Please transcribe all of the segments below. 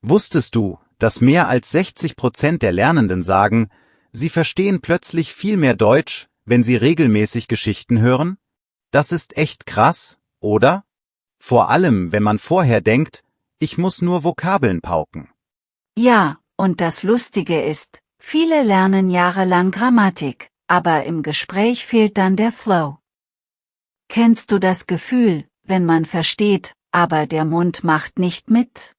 Wusstest du, dass mehr als 60% der Lernenden sagen, sie verstehen plötzlich viel mehr Deutsch, wenn sie regelmäßig Geschichten hören? Das ist echt krass, oder? Vor allem, wenn man vorher denkt, ich muss nur Vokabeln pauken. Ja, und das Lustige ist, viele lernen jahrelang Grammatik, aber im Gespräch fehlt dann der Flow. Kennst du das Gefühl, wenn man versteht, aber der Mund macht nicht mit?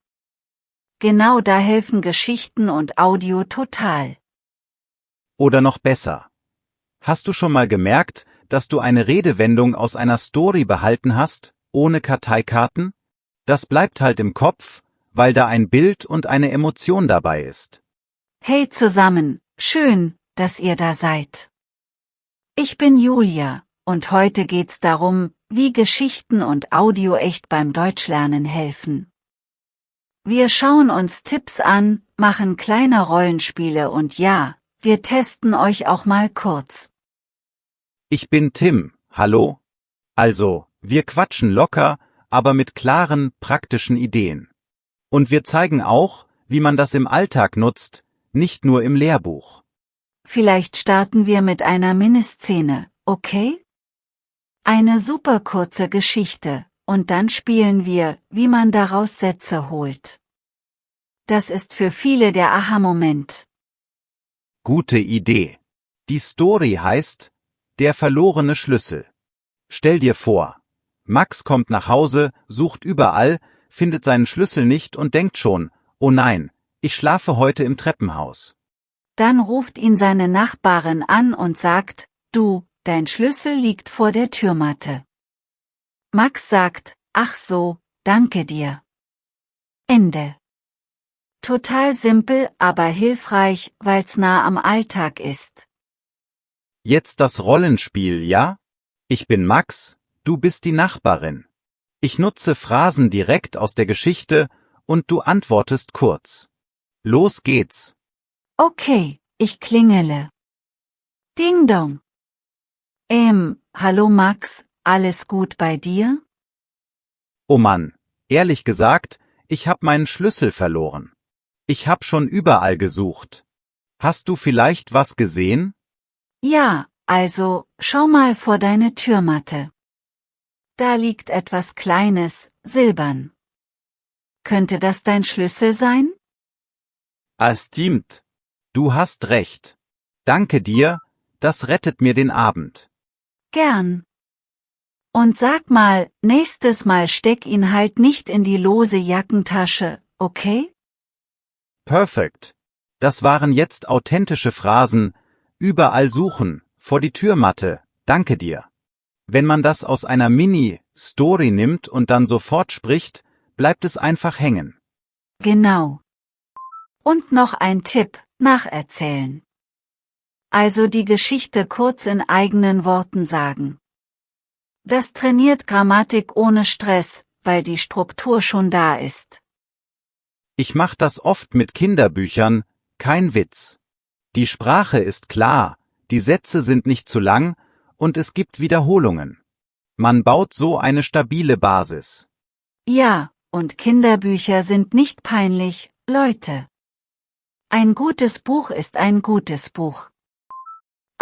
Genau da helfen Geschichten und Audio total. Oder noch besser. Hast du schon mal gemerkt, dass du eine Redewendung aus einer Story behalten hast, ohne Karteikarten? Das bleibt halt im Kopf, weil da ein Bild und eine Emotion dabei ist. Hey zusammen, schön, dass ihr da seid. Ich bin Julia, und heute geht's darum, wie Geschichten und Audio echt beim Deutschlernen helfen. Wir schauen uns Tipps an, machen kleine Rollenspiele und ja, wir testen euch auch mal kurz. Ich bin Tim, hallo? Also, wir quatschen locker, aber mit klaren, praktischen Ideen. Und wir zeigen auch, wie man das im Alltag nutzt, nicht nur im Lehrbuch. Vielleicht starten wir mit einer Miniszene, okay? Eine super kurze Geschichte, und dann spielen wir, wie man daraus Sätze holt. Das ist für viele der Aha-Moment. Gute Idee. Die Story heißt Der verlorene Schlüssel. Stell dir vor, Max kommt nach Hause, sucht überall, findet seinen Schlüssel nicht und denkt schon, oh nein, ich schlafe heute im Treppenhaus. Dann ruft ihn seine Nachbarin an und sagt, du, dein Schlüssel liegt vor der Türmatte. Max sagt, ach so, danke dir. Ende. Total simpel, aber hilfreich, weil's nah am Alltag ist. Jetzt das Rollenspiel, ja? Ich bin Max, du bist die Nachbarin. Ich nutze Phrasen direkt aus der Geschichte und du antwortest kurz. Los geht's. Okay, ich klingele. Ding dong. Hallo Max, alles gut bei dir? Oh Mann, ehrlich gesagt, ich hab meinen Schlüssel verloren. Ich hab schon überall gesucht. Hast du vielleicht was gesehen? Ja, also, schau mal vor deine Türmatte. Da liegt etwas Kleines, silbern. Könnte das dein Schlüssel sein? Stimmt. Du hast recht. Danke dir, das rettet mir den Abend. Gern. Und sag mal, nächstes Mal steck ihn halt nicht in die lose Jackentasche, okay? Perfekt. Das waren jetzt authentische Phrasen, überall suchen, vor die Türmatte, danke dir. Wenn man das aus einer Mini-Story nimmt und dann sofort spricht, bleibt es einfach hängen. Genau. Und noch ein Tipp, nacherzählen. Also die Geschichte kurz in eigenen Worten sagen. Das trainiert Grammatik ohne Stress, weil die Struktur schon da ist. Ich mach das oft mit Kinderbüchern, kein Witz. Die Sprache ist klar, die Sätze sind nicht zu lang und es gibt Wiederholungen. Man baut so eine stabile Basis. Ja, und Kinderbücher sind nicht peinlich, Leute. Ein gutes Buch ist ein gutes Buch.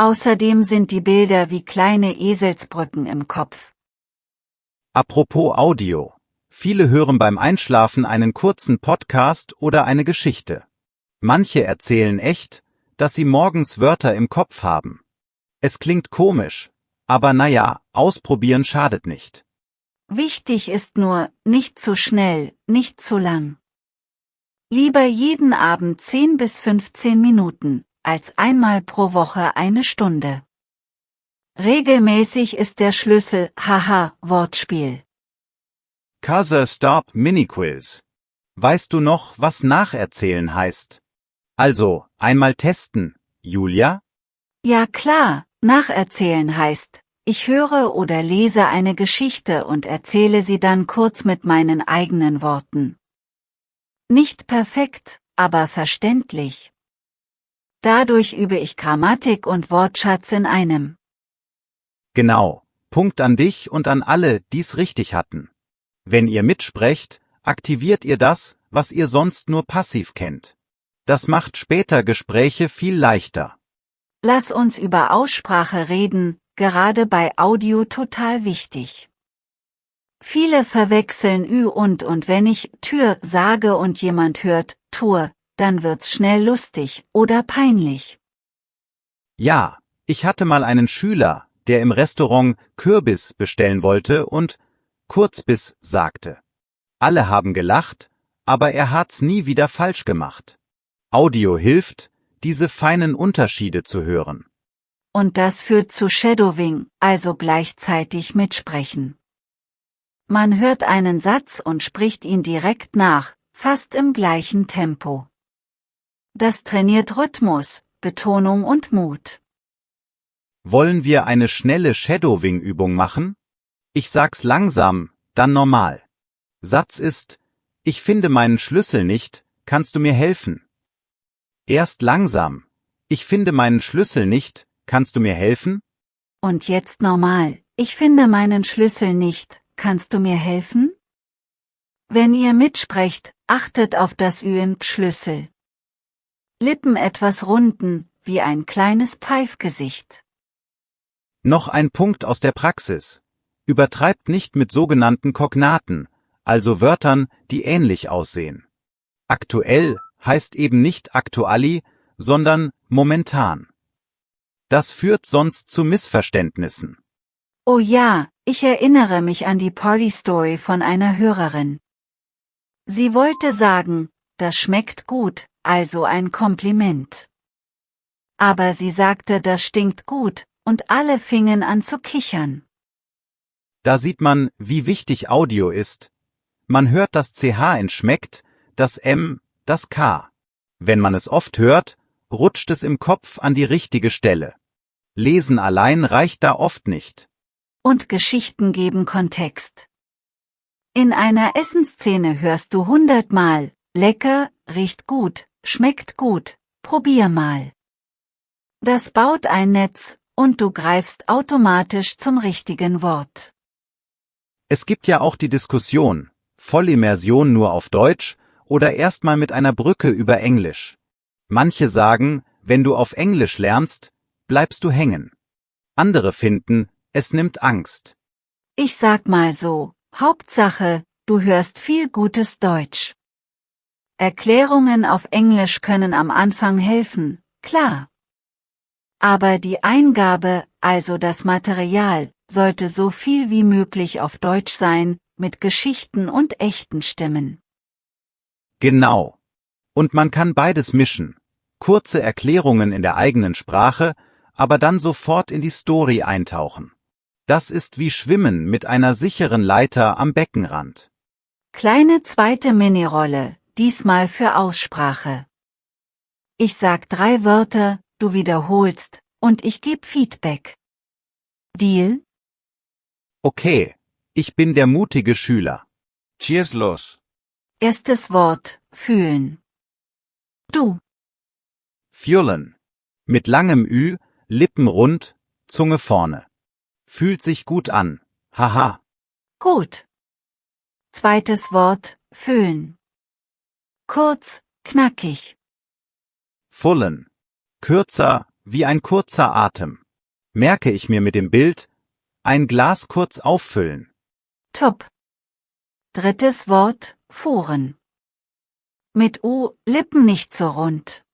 Außerdem sind die Bilder wie kleine Eselsbrücken im Kopf. Apropos Audio. Viele hören beim Einschlafen einen kurzen Podcast oder eine Geschichte. Manche erzählen echt, dass sie morgens Wörter im Kopf haben. Es klingt komisch, aber naja, ausprobieren schadet nicht. Wichtig ist nur, nicht zu schnell, nicht zu lang. Lieber jeden Abend 10 bis 15 Minuten, als einmal pro Woche eine Stunde. Regelmäßig ist der Schlüssel, haha, Wortspiel. Casa Stop Mini-Quiz. Weißt du noch, was nacherzählen heißt? Also, einmal testen, Julia? Ja klar, nacherzählen heißt, ich höre oder lese eine Geschichte und erzähle sie dann kurz mit meinen eigenen Worten. Nicht perfekt, aber verständlich. Dadurch übe ich Grammatik und Wortschatz in einem. Genau, Punkt an dich und an alle, die's richtig hatten. Wenn ihr mitsprecht, aktiviert ihr das, was ihr sonst nur passiv kennt. Das macht später Gespräche viel leichter. Lass uns über Aussprache reden, gerade bei Audio total wichtig. Viele verwechseln Ü und wenn ich Tür sage und jemand hört Tour, dann wird's schnell lustig oder peinlich. Ja, ich hatte mal einen Schüler, der im Restaurant Kürbis bestellen wollte und Kurzbiss sagte. Alle haben gelacht, aber er hat's nie wieder falsch gemacht. Audio hilft, diese feinen Unterschiede zu hören. Und das führt zu Shadowing, also gleichzeitig mitsprechen. Man hört einen Satz und spricht ihn direkt nach, fast im gleichen Tempo. Das trainiert Rhythmus, Betonung und Mut. Wollen wir eine schnelle Shadowing-Übung machen? Ich sag's langsam, dann normal. Satz ist: Ich finde meinen Schlüssel nicht, kannst du mir helfen? Erst langsam: Ich finde meinen Schlüssel nicht, kannst du mir helfen? Und jetzt normal: Ich finde meinen Schlüssel nicht, kannst du mir helfen? Wenn ihr mitsprecht, achtet auf das Ü in Schlüssel. Lippen etwas runden, wie ein kleines Pfeifgesicht. Noch ein Punkt aus der Praxis. Übertreibt nicht mit sogenannten Kognaten, also Wörtern, die ähnlich aussehen. Aktuell heißt eben nicht aktuali, sondern momentan. Das führt sonst zu Missverständnissen. Oh ja, ich erinnere mich an die Party-Story von einer Hörerin. Sie wollte sagen, das schmeckt gut, also ein Kompliment. Aber sie sagte, das stinkt gut, und alle fingen an zu kichern. Da sieht man, wie wichtig Audio ist. Man hört das CH in schmeckt, das M, das K. Wenn man es oft hört, rutscht es im Kopf an die richtige Stelle. Lesen allein reicht da oft nicht. Und Geschichten geben Kontext. In einer Essensszene hörst du 100-mal, lecker, riecht gut, schmeckt gut, probier mal. Das baut ein Netz, und du greifst automatisch zum richtigen Wort. Es gibt ja auch die Diskussion, Vollimmersion nur auf Deutsch oder erstmal mit einer Brücke über Englisch. Manche sagen, wenn du auf Englisch lernst, bleibst du hängen. Andere finden, es nimmt Angst. Ich sag mal so, Hauptsache, du hörst viel gutes Deutsch. Erklärungen auf Englisch können am Anfang helfen, klar. Aber die Eingabe, also das Material, sollte so viel wie möglich auf Deutsch sein, mit Geschichten und echten Stimmen. Genau. Und man kann beides mischen. Kurze Erklärungen in der eigenen Sprache, aber dann sofort in die Story eintauchen. Das ist wie Schwimmen mit einer sicheren Leiter am Beckenrand. Kleine zweite Minirolle, diesmal für Aussprache. Ich sag 3 Wörter, du wiederholst, und ich geb Feedback. Deal? Okay, ich bin der mutige Schüler. Schieß los. Erstes Wort, fühlen. Du. Fühlen. Mit langem Ü, Lippen rund, Zunge vorne. Fühlt sich gut an. Haha. Gut. Zweites Wort, füllen. Kurz, knackig. Fullen. Kürzer, wie ein kurzer Atem. Merke ich mir mit dem Bild: ein Glas kurz auffüllen. Top. Drittes Wort, fuhren. Mit U, Lippen nicht so rund.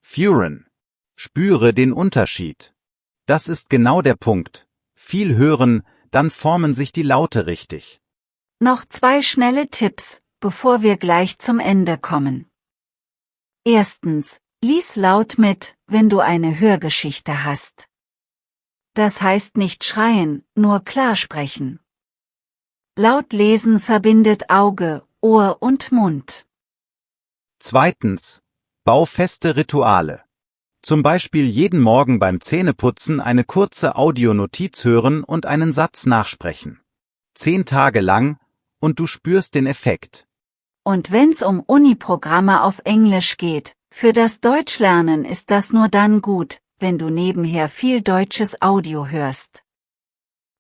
Fuhren. Spüre den Unterschied. Das ist genau der Punkt. Viel hören, dann formen sich die Laute richtig. Noch 2 schnelle Tipps, bevor wir gleich zum Ende kommen. Erstens, lies laut mit, wenn du eine Hörgeschichte hast. Das heißt nicht schreien, nur klar sprechen. Laut lesen verbindet Auge, Ohr und Mund. Zweitens, bau feste Rituale. Zum Beispiel jeden Morgen beim Zähneputzen eine kurze Audionotiz hören und einen Satz nachsprechen. 10 Tage lang, und du spürst den Effekt. Und wenn's um Uni-Programme auf Englisch geht, für das Deutschlernen ist das nur dann gut, wenn du nebenher viel deutsches Audio hörst.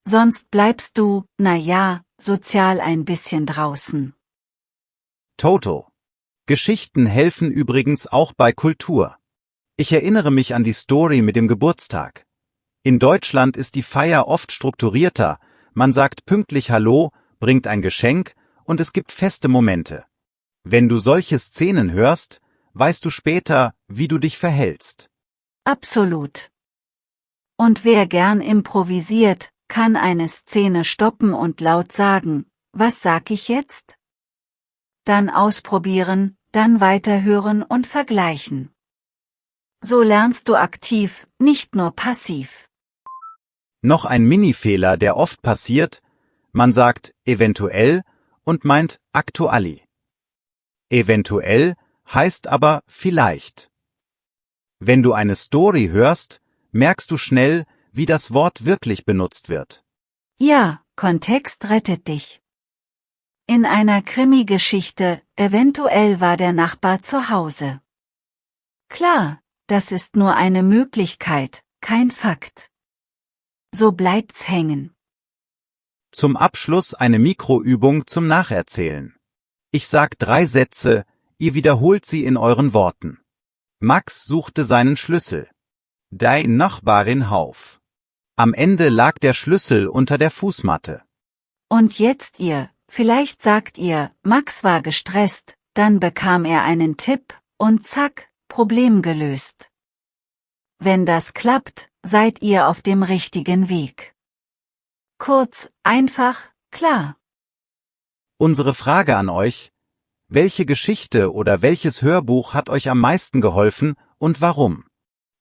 Sonst bleibst du, na ja, sozial ein bisschen draußen. Total. Geschichten helfen übrigens auch bei Kultur. Ich erinnere mich an die Story mit dem Geburtstag. In Deutschland ist die Feier oft strukturierter, man sagt pünktlich Hallo, bringt ein Geschenk und es gibt feste Momente. Wenn du solche Szenen hörst, weißt du später, wie du dich verhältst. Absolut. Und wer gern improvisiert, kann eine Szene stoppen und laut sagen, was sag ich jetzt? Dann ausprobieren, dann weiterhören und vergleichen. So lernst du aktiv, nicht nur passiv. Noch ein Mini-Fehler, der oft passiert, man sagt eventuell und meint aktualli. Eventuell heißt aber vielleicht. Wenn du eine Story hörst, merkst du schnell, wie das Wort wirklich benutzt wird. Ja, Kontext rettet dich. In einer Krimi-Geschichte, eventuell war der Nachbar zu Hause. Klar, das ist nur eine Möglichkeit, kein Fakt. So bleibt's hängen. Zum Abschluss eine Mikroübung zum Nacherzählen. Ich sag 3 Sätze, ihr wiederholt sie in euren Worten. Max suchte seinen Schlüssel. Die Nachbarin half. Am Ende lag der Schlüssel unter der Fußmatte. Und jetzt ihr, vielleicht sagt ihr, Max war gestresst, dann bekam er einen Tipp, und zack, Problem gelöst. Wenn das klappt, seid ihr auf dem richtigen Weg. Kurz, einfach, klar. Unsere Frage an euch: Welche Geschichte oder welches Hörbuch hat euch am meisten geholfen und warum?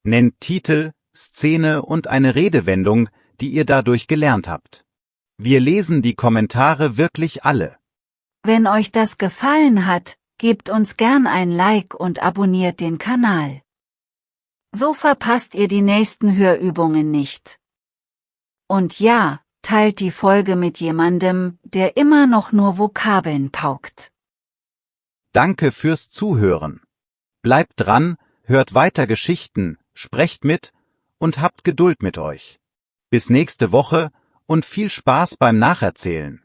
Nennt Titel, Szene und eine Redewendung, die ihr dadurch gelernt habt. Wir lesen die Kommentare wirklich alle. Wenn euch das gefallen hat, gebt uns gern ein Like und abonniert den Kanal. So verpasst ihr die nächsten Hörübungen nicht. Und ja, teilt die Folge mit jemandem, der immer noch nur Vokabeln paukt. Danke fürs Zuhören. Bleibt dran, hört weiter Geschichten, sprecht mit und habt Geduld mit euch. Bis nächste Woche und viel Spaß beim Nacherzählen.